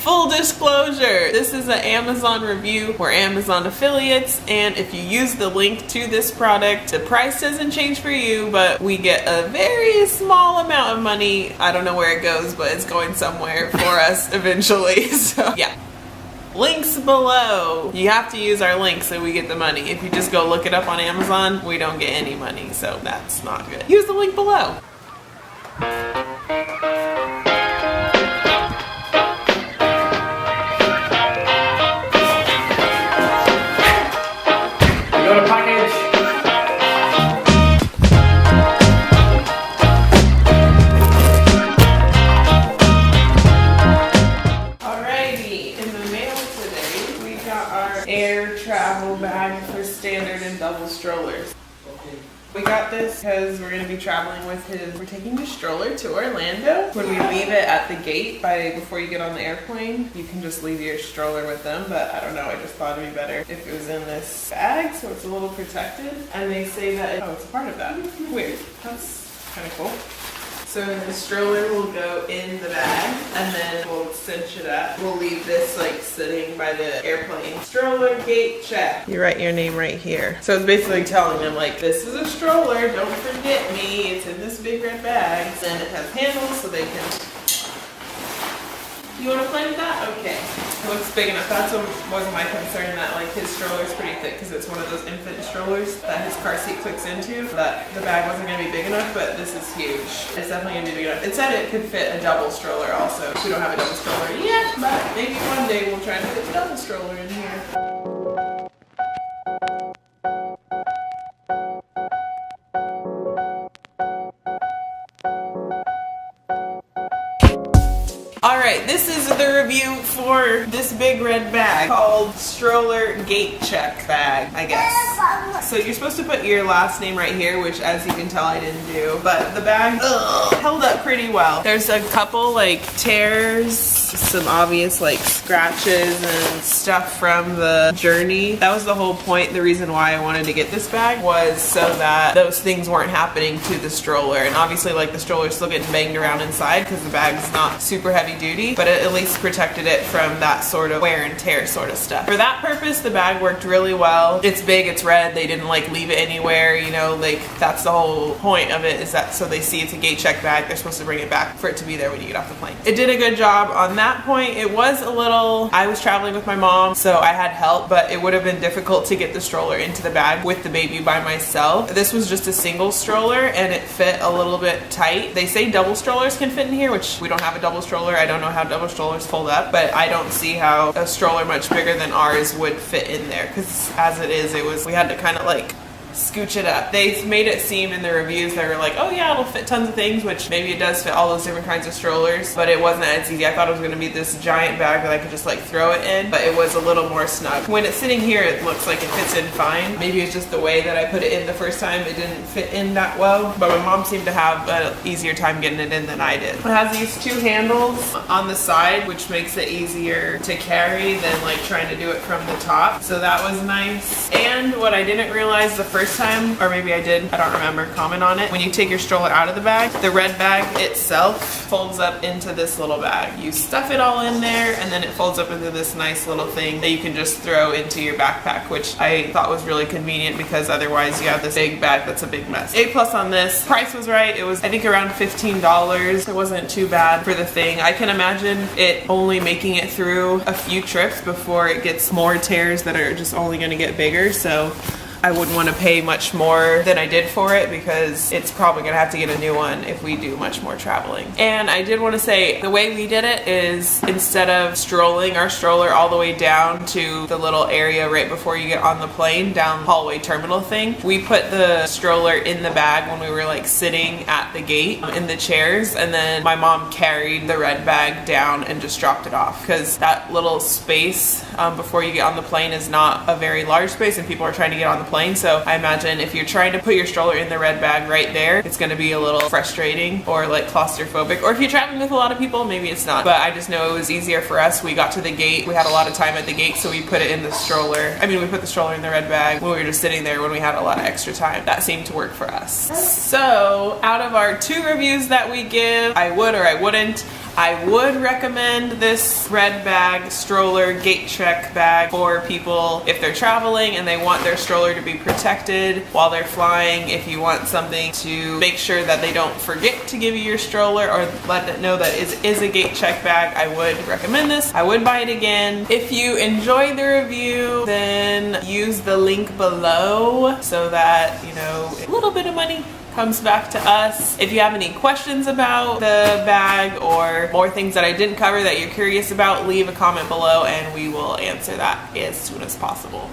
Full disclosure, this is an Amazon review. We're Amazon affiliates, and if you use the link to this product, the price doesn't change for you, but we get a very small amount of money. I don't know where it goes, but it's going somewhere for us eventually. So yeah. Links below. You have to use our link so we get the money. If you just go look it up on Amazon, we don't get any money, so that's not good. Use the link below. Got a package. Alrighty, in the mail today, we got our air travel bag for standard and double strollers. We got this because we're going to be traveling with we're taking the stroller to Orlando. When we leave it at the gate before you get on the airplane, you can just leave your stroller with them, but I don't know, I just thought it'd be better if it was in this bag so it's a little protected. And they say that, it's a part of that. Weird. That's kind of cool. So the stroller will go in the bag, and then we'll cinch it up. We'll leave this like sitting by the airplane. Stroller gate check. You write your name right here. So it's basically telling them like, this is a stroller, don't forget me. It's in this big red bag. And it has handles so they can... You want to play with that? Okay. It looks big enough. That's what was my concern, that like his stroller's pretty thick because it's one of those infant strollers that his car seat clicks into. That the bag wasn't going to be big enough, but this is huge. It's definitely going to be big enough. It said it could fit a double stroller also. We don't have a double stroller yet, but maybe one day we'll try to fit a double stroller in here. Alright, this is the review for this big red bag called Stroller Gate Check bag, I guess. So you're supposed to put your last name right here, which as you can tell I didn't do, but the bag held up pretty well. There's a couple like tears, some obvious like scratches and stuff from the journey. That was the whole point. The reason why I wanted to get this bag was so that those things weren't happening to the stroller. And obviously like the stroller's still getting banged around inside because the bag's not super heavy duty, but it at least protected it from that sort of wear and tear sort of stuff. For that purpose, the bag worked really well. It's big, it's red, they didn't like leave it anywhere, you know, like that's the whole point of it, is that so they see it's a gate check bag, they're supposed to bring it back for it to be there when you get off the plane. It did a good job on that point. It was a little, I was traveling with my mom, so I had help, but it would have been difficult to get the stroller into the bag with the baby by myself. This was just a single stroller and it fit a little bit tight. They say double strollers can fit in here, which we don't have a double stroller. I don't know how double strollers fold up, but I don't see how a stroller much bigger than ours would fit in there, because as it is, we had to kind of like scooch it up. They made it seem in the reviews, they were like, oh yeah, it'll fit tons of things, which maybe it does fit all those different kinds of strollers, but it wasn't as easy. I thought it was going to be this giant bag that I could just like throw it in, but it was a little more snug. When it's sitting here, it looks like it fits in fine. Maybe it's just the way that I put it in the first time, it didn't fit in that well, but my mom seemed to have an easier time getting it in than I did. It has these two handles on the side, which makes it easier to carry than like trying to do it from the top, so that was nice. And what I didn't realize the first time, or maybe I did, I don't remember, comment on it. When you take your stroller out of the bag, the red bag itself folds up into this little bag. You stuff it all in there and then it folds up into this nice little thing that you can just throw into your backpack, which I thought was really convenient because otherwise you have this big bag that's a big mess. A+ on this. Price was right. It was I think around $15. It wasn't too bad for the thing. I can imagine it only making it through a few trips before it gets more tears that are just only going to get bigger, so I wouldn't want to pay much more than I did for it because it's probably going to have to get a new one if we do much more traveling. And I did want to say, the way we did it is instead of strolling our stroller all the way down to the little area right before you get on the plane, down the hallway terminal thing, we put the stroller in the bag when we were like sitting at the gate in the chairs, and then my mom carried the red bag down and just dropped it off, because that little space before you get on the plane is not a very large space and people are trying to get on the plane. So I imagine if you're trying to put your stroller in the red bag right there, it's going to be a little frustrating or like claustrophobic. Or if you're traveling with a lot of people, maybe it's not. But I just know it was easier for us. We got to the gate. We had a lot of time at the gate, so we put it in the stroller. I mean, we put the stroller in the red bag when we were just sitting there when we had a lot of extra time. That seemed to work for us. So out of our 2 reviews that we give, I would or I wouldn't, I would recommend this red bag stroller gate check bag for people if they're traveling and they want their stroller to be protected while they're flying. If you want something to make sure that they don't forget to give you your stroller or let it know that it is a gate check bag, I would recommend this. I would buy it again. If you enjoyed the review, then use the link below so that, you know, a little bit of money comes back to us. If you have any questions about the bag or more things that I didn't cover that you're curious about, leave a comment below and we will answer that as soon as possible.